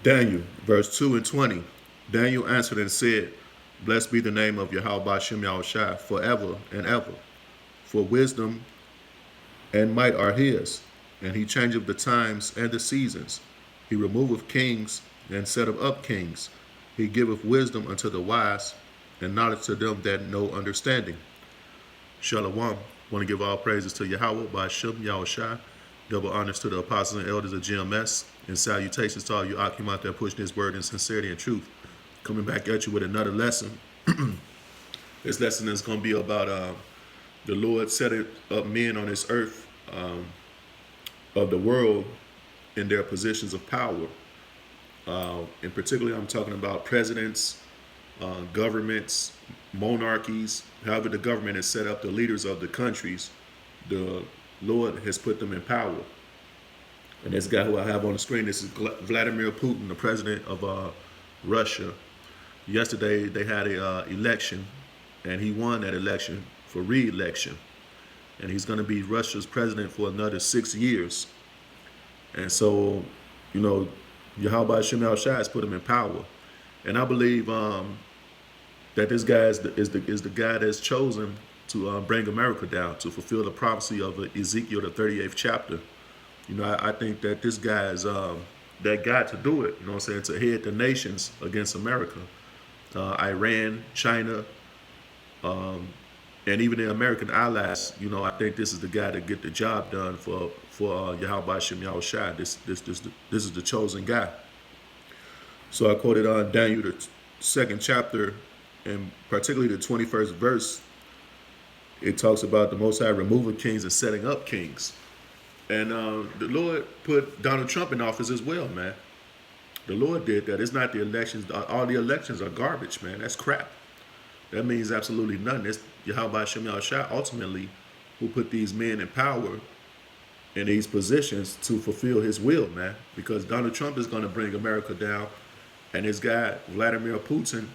Daniel, verse 2 and 20. Daniel answered and said, Blessed be the name of Yahweh Shem Yahushai forever and ever. For wisdom and might are his, and he changeth the times and the seasons. He removeth kings and setteth up kings. He giveth wisdom unto the wise, and knowledge to them that know understanding. Shalom. Want to give all praises to Yahweh by Shem Yahushai. Double honors to the apostles and elders of GMS, and salutations to all you Akim out there pushing his word in sincerity and truth. Coming back at you with another lesson. This lesson is going to be about the Lord setting up men on this earth of the world in their positions of power. And particularly, I'm talking about presidents, governments, monarchies. However the government is set up, the leaders of the countries, the Lord has put them in power. And this guy who I have on the screen, this is Vladimir Putin, the president of Russia. Yesterday, they had an election, and he won that election for re-election. And he's going to be Russia's president for another 6 years. And so, you know, Yahweh Shem Shai has put him in power. And I believe that this guy is the guy that's chosen to bring America down, to fulfill the prophecy of Ezekiel, the 38th chapter. You know, I think that this guy is that guy to do it, you know what I'm saying, to head the nations against America. Iran, China, and even the American allies. You know, I think this is the guy to get the job done for Yahweh Shem Yahushai. This is the chosen guy. So I quoted on Daniel, the second chapter, and particularly the 21st verse. It talks about the Most High removing kings and setting up kings. And the Lord put Donald Trump in office as well, man. The Lord did that. It's not the elections. All the elections are garbage, man. That's crap. That means absolutely nothing. It's Yahweh Shem Yahushai ultimately who put these men in power in these positions to fulfill his will, man. Because Donald Trump is going to bring America down. And this guy, Vladimir Putin,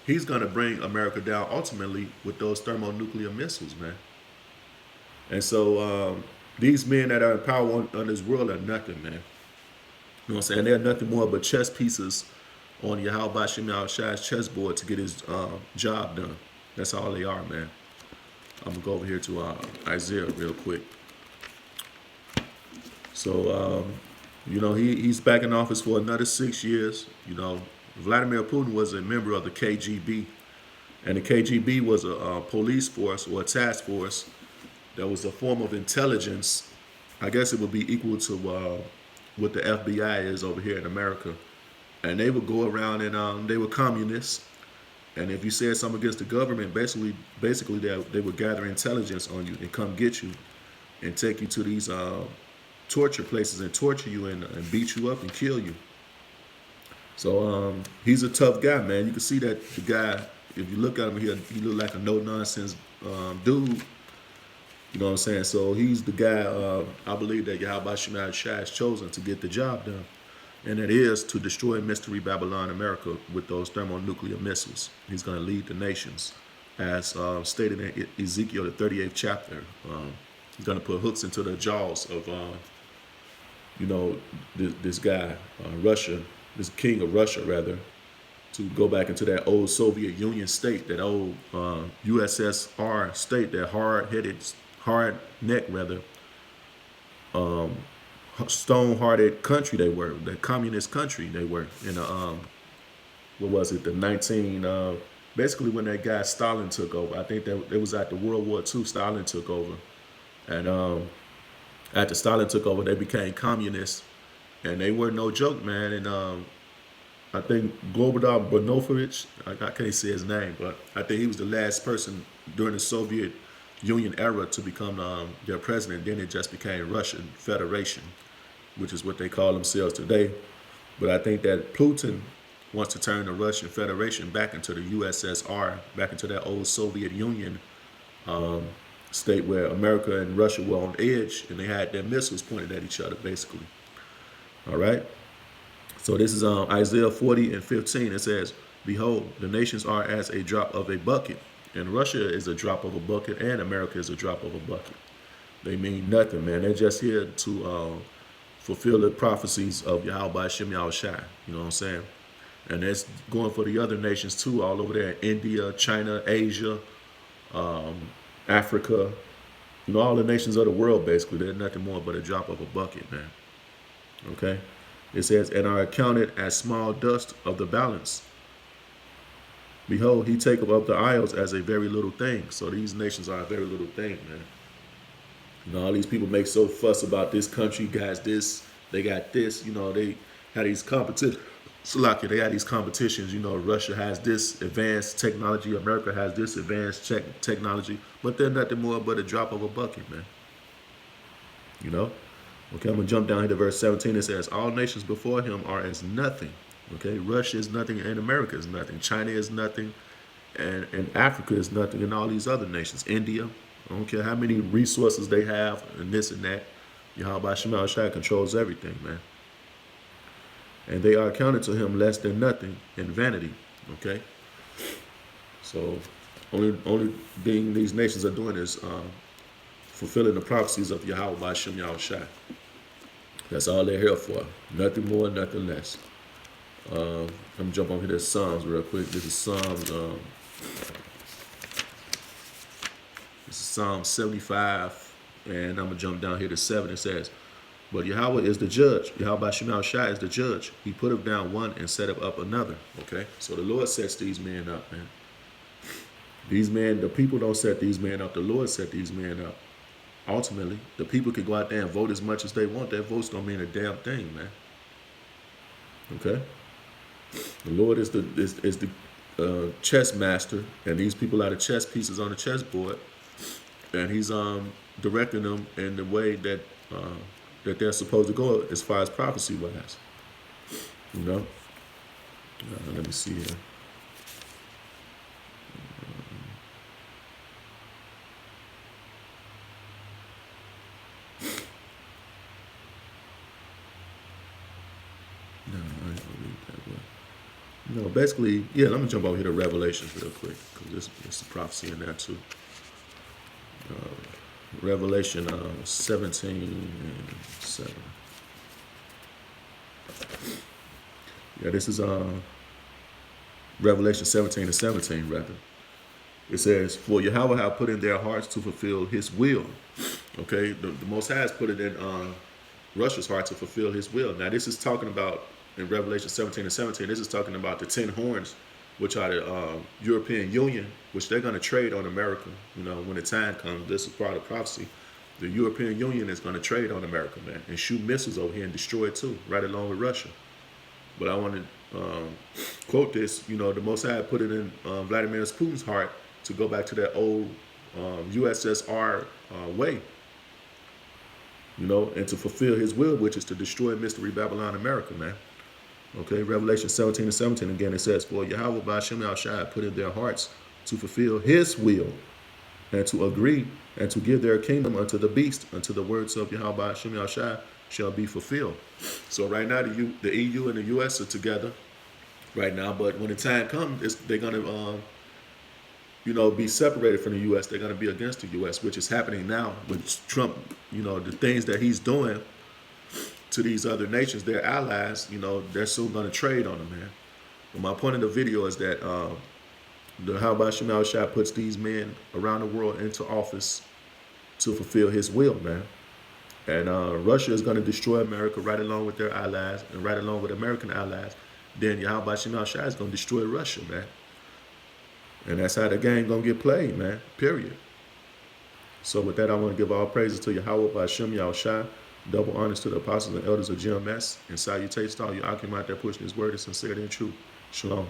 he's going to bring America down ultimately with those thermonuclear missiles, man. And so these men that are in power on this world are nothing, man. You know what I'm saying? They're nothing more but chess pieces on Yahweh Shem Yahushai's chessboard to get his job done. That's all they are, man. I'm going to go over here to Isaiah real quick. So, you know, he's back in office for another 6 years. You know, Vladimir Putin was a member of the KGB. And the KGB was a police force or a task force that was a form of intelligence. I guess it would be equal to what the FBI is over here in America. And they would go around and they were communists. And if you said something against the government, basically they would gather intelligence on you and come get you and take you to these torture places and torture you and beat you up and kill you. So he's a tough guy, man. You can see that the guy, if you look at him, he look like a no-nonsense dude. You know what I'm saying? So he's the guy, I believe, that Yahweh Shem Shai has chosen to get the job done. And it is to destroy Mystery Babylon, America, with those thermonuclear missiles. He's going to lead the nations, as stated in Ezekiel, the 38th chapter. He's going to put hooks into the jaws of, you know, this guy, Russia, this king of Russia, rather, to go back into that old Soviet Union state, that old USSR state, that hard neck, rather, stone-hearted country they were, the communist country they were in what was it, basically when that guy Stalin took over. I think that it was after World War II, Stalin took over. And after Stalin took over, they became communists, and they were no joke, man. And I think Slobodan Bonovich, I can't say his name, but I think he was the last person during the Soviet Union era to become their president. Then it just became Russian Federation, which is what they call themselves today. But I think that Putin wants to turn the Russian Federation back into the USSR, back into that old Soviet Union state where America and Russia were on edge, and they had their missiles pointed at each other, basically. All right? So this is Isaiah 40 and 15. It says, Behold, the nations are as a drop of a bucket, and Russia is a drop of a bucket, and America is a drop of a bucket. They mean nothing, man. They're just here to fulfill the prophecies of Yahweh Shem Shai. You know what I'm saying? And that's going for the other nations too, all over there: India, China, Asia, Africa. You know, all the nations of the world, basically. They're nothing more but a drop of a bucket, man. Okay? It says, and are accounted as small dust of the balance. Behold, he taketh up the isles as a very little thing. So these nations are a very little thing, man. You know, all these people make so fuss about this country, guys, this, they got this, you know, they had these competitions. They had these competitions, you know, Russia has this advanced technology, America has this advanced technology, but they're nothing more but a drop of a bucket, man. You know? Okay, I'm going to jump down here to verse 17. It says, all nations before him are as nothing. Okay, Russia is nothing and America is nothing. China is nothing and Africa is nothing, and all these other nations. India, I don't care how many resources they have and this and that. Yahweh Shema Shai controls everything, man. And they are accounted to him less than nothing in vanity. Okay? So only thing these nations are doing is fulfilling the prophecies of Yahweh Shem Shai. That's all they're here for. Nothing more, nothing less. I'm gonna jump on here to Psalms real quick. This is Psalm 75, and I'm gonna jump down here to 7. It says, but Yahweh is the judge. Yahweh Shem Shai is the judge. He put down one and set up another. Okay? So the Lord sets these men up, man. These men, the people don't set these men up. The Lord set these men up. Ultimately, the people can go out there and vote as much as they want. That vote's don't mean a damn thing, man. Okay? The Lord is the chess master, and these people are the chess pieces on the chessboard, and He's directing them in the way that that they're supposed to go as far as prophecy wise. You know? Let me see here. No, I ain't gonna read that one. No, basically, yeah, let me jump over here to Revelations real quick, because there's a prophecy in there too. Revelation 17 and 7. Yeah, this is Revelation 17 and 17, rather. It says, for Yahweh have put in their hearts to fulfill his will. Okay, the Most High has put it in Russia's heart to fulfill his will. Now, this is talking about, in Revelation 17 and 17, this is talking about the 10 horns, which are the European Union, which they're going to trade on America. You know, when the time comes, this is part of prophecy. The European Union is going to trade on America, man, and shoot missiles over here and destroy it too, right along with Russia. But I want to quote this. You know, the Most High put it in Vladimir Putin's heart to go back to that old USSR way. You know, and to fulfill his will, which is to destroy Mystery Babylon America, man. Okay, Revelation 17 and 17 again, it says, for Yahweh by Shem Shai put in their hearts to fulfill his will, and to agree, and to give their kingdom unto the beast, until the words of Yahweh Shem Shai shall be fulfilled. So right now, the EU and the US are together right now, but when the time comes, they're going to, you know, be separated from the U.S. They're going to be against the U.S., which is happening now with Trump. You know, the things that he's doing to these other nations, their allies, you know, they're soon going to trade on them, man. But my point of the video is that the Yahweh Shem Shai puts these men around the world into office to fulfill his will, man. And Russia is going to destroy America right along with their allies and right along with American allies. Then Yahweh Shem Shai is going to destroy Russia, man. And that's how the game going to get played, man, period. So with that, I want to give all praises to Yahweh by Shem Shai. Double honors to the apostles and elders of GMS. And salutations to all you Akim out there pushing his word in sincerity and truth. Shalom.